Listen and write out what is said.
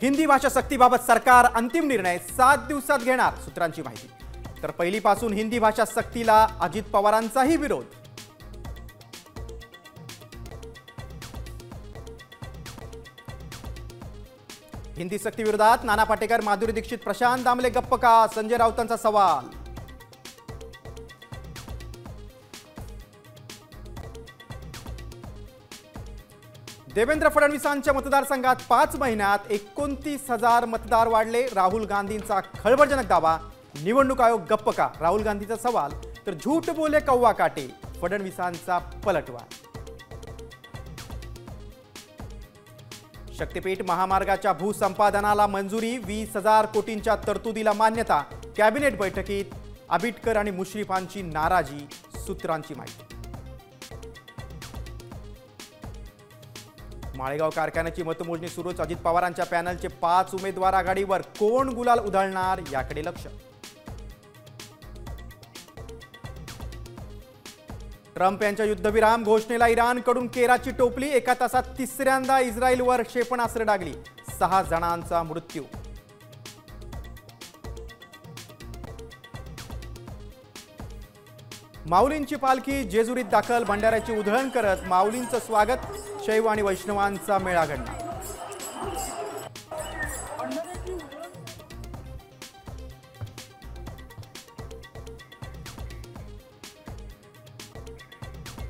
हिंदी भाषा सक्तीबाबत सरकार अंतिम निर्णय 7 दिवसात घेणार, सूत्रांची माहिती। तर पहिलीपासून हिंदी भाषा सक्तीला अजित पवारांचाही विरोध। हिंदी सक्ती विरोधात नाना पाटेकर, माधुरी दीक्षित, प्रशांत दामले गप्प का? संजय राऊतांचा सवाल। देवेंद्र फडणवीसांच्या मतदारसंघात 5 महिन्यात 29,000 मतदार वाढले, राहुल गांधींचा खळबळजनक दावा। निवडणूक आयोग गप्प का? राहुल गांधीचा सवाल। तर झूठ बोले कौवा काटे, फडणवीसांचा पलटवार। शक्तीपीठ महामार्गाच्या भूसंपादनाला मंजुरी, 20,000 कोटींच्या तरतुदीला मान्यता। कॅबिनेट बैठकीत आबिटकर आणि मुश्रीफांची नाराजी, सूत्रांची माहिती। माळेगाव कारखान्याची मतमोजणी सुरूच, अजित पवारांच्या पॅनलचे 5 उमेदवार आघाडीवर, कोण गुलाल उधळणार याकडे लक्ष। ट्रम्प यांच्या युद्धविराम घोषणेला इराणकडून केराची टोपली, 1 तासात तिसऱ्यांदा इस्रायलवर क्षेपणास्त्र डागली, 6 जणांचा मृत्यू। माऊलींची पालखी जेजुरीत दाखल, भंडाऱ्याची उधळण करत माऊलींचं स्वागत, शैव आणि वैष्णवांचा मेळा घडला।